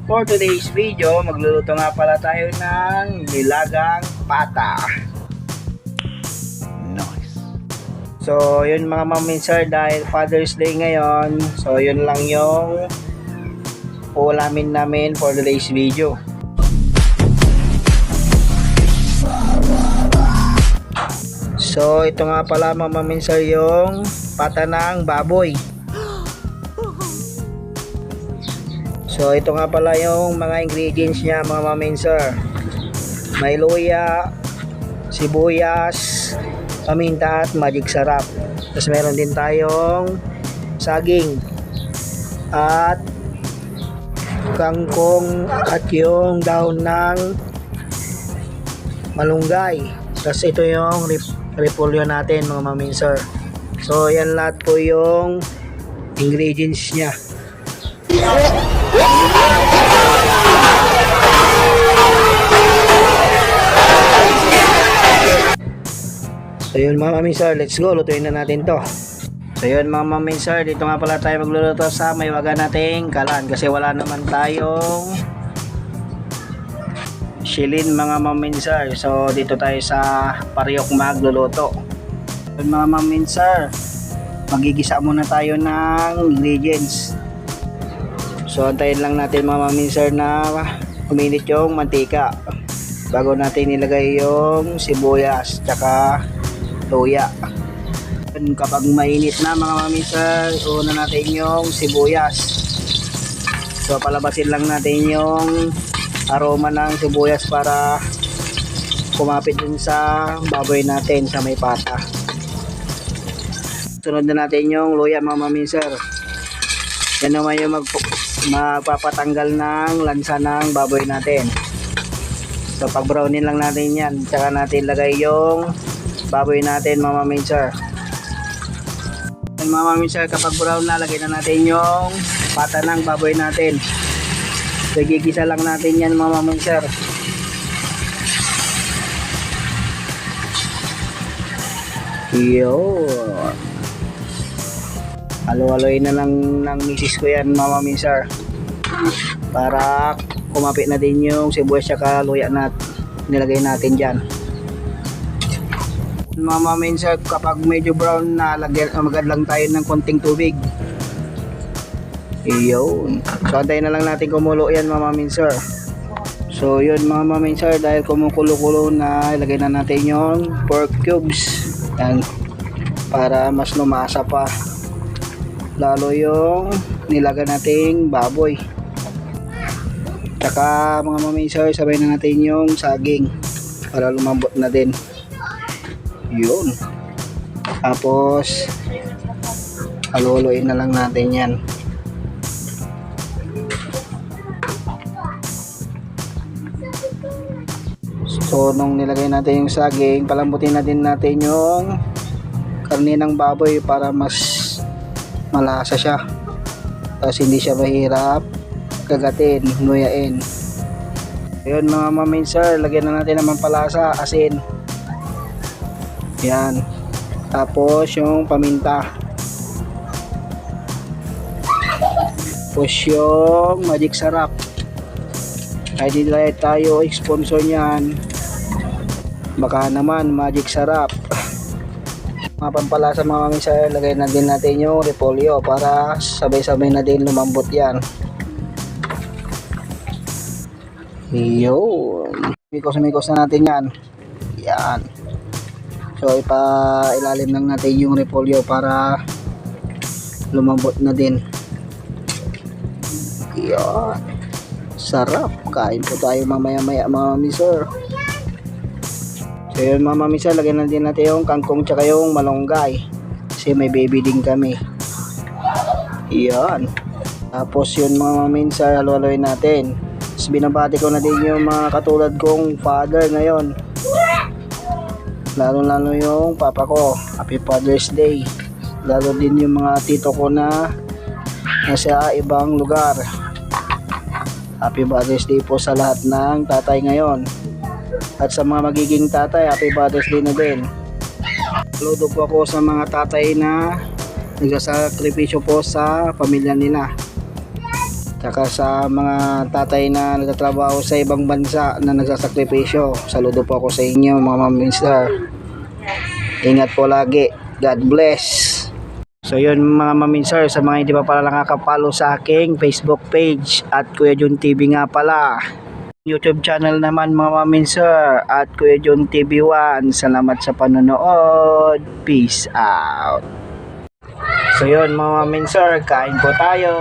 For today's video, magluluto nga pala tayo ng nilagang pata. Nice. So, yun mga maminsar, dahil Father's Day ngayon, so yun lang yung ulamin namin for today's video. So, ito nga pala mga maminsar yung pata ng baboy. So ito nga pala yung mga ingredients niya mga maminsar. May luya, sibuyas, paminta at magic sarap. Tapos meron din tayong saging at kangkong at yung daon ng malunggay. Tapos ito yung repolyo natin mga maminsar. So yan lahat po yung ingredients niya. So yun mga maminsar, let's go, lutuin na natin to. So yun mga maminsar, dito nga pala tayo magluluto sa may waga nating kalan kasi wala naman tayong shilin mga maminsar. So dito tayo sa paryok magluluto. Yun mga maminsar, magigisa muna tayo ng ingredients. So antayin lang natin mga maminsar na uminit yung mantika bago natin nilagay yung sibuyas tsaka luya. Kapag mainit na mga maminsar, una natin yung sibuyas. So palabasin lang natin yung aroma ng sibuyas para kumapit dun sa baboy natin sa may pata. Sunod na natin yung luya mga maminsar. Yan naman yung magpapatanggal ng lansa ng baboy natin. So pag brownin lang natin yan, tsaka natin lagay yung baboy natin mga maminsar. Mga maminsar, kapag brown na, lagay na natin yung pata ng baboy natin. So gigisa lang natin yan mga maminsar. Yun, halo-haloy na lang ng misis ko yan mga maminsar para kumapit na din yung sibuyas at luya na nilagay natin dyan. Mga maminsar, kapag medyo brown na, magad lang tayo ng konting tubig. Iyon, so antayin na lang natin kumulo yan mga maminsar. So yun mga maminsar, dahil kumukulo-kulo na, ilagay na natin yung pork cubes yan, para mas lumasa pa lalo yung nilaga nating baboy. Tsaka mga maminsar, sabay na natin yung saging para lumambot na din. Yun, tapos halo-haloin na lang natin yan. So nung nilagay natin yung saging, palambutin natin yung karne ng baboy para mas malasa siya, tapos hindi siya mahirap kagatin, nuyain. Ayun mga maminsar, lagyan na natin ng pampalasa, asin yan, tapos yung paminta, tapos yung magic sarap. Kahit hindi tayo sponsor nyan, baka naman magic sarap. Mga pampalasa mga maminsar, lagay na din natin yung repolyo para sabay-sabay na din lumambot yan. Yun, mikos na natin yan. Yan, so ilalim lang natin yung repolyo para lumambot na din. Yan, sarap, kain po tayo mamaya mga maminsar. So yun mga maminsar, lagyan na din natin yung kangkong tsaka yung malunggay kasi may baby din kami. Yan, tapos yun mga maminsar, halo-haloin natin. Tapos binabati ko na din yung mga katulad kong father ngayon, lalo yung papa ko, happy Father's Day. Lalo din yung mga tito ko na nasa ibang lugar, happy Father's Day po sa lahat ng tatay ngayon. At sa mga magiging tatay, happy Father's Day na din. Saludo po ako sa mga tatay na nagsasakripisyo po sa pamilya nila. Tsaka sa mga tatay na nagtatrabaho sa ibang bansa na nagsasakripisyo, saludo po ako sa inyo mga ma'am and sir. Ingat po lagi. God bless. So yun mga ma'am and sir, sa mga hindi pa pala nakakapalo sa aking Facebook page at Kuya Jun TV nga pala. YouTube channel naman mga ma'am and sir at Kuya Jun TV1. Salamat sa panonood. Peace out. So yun mga ma'am and sir, kain po tayo.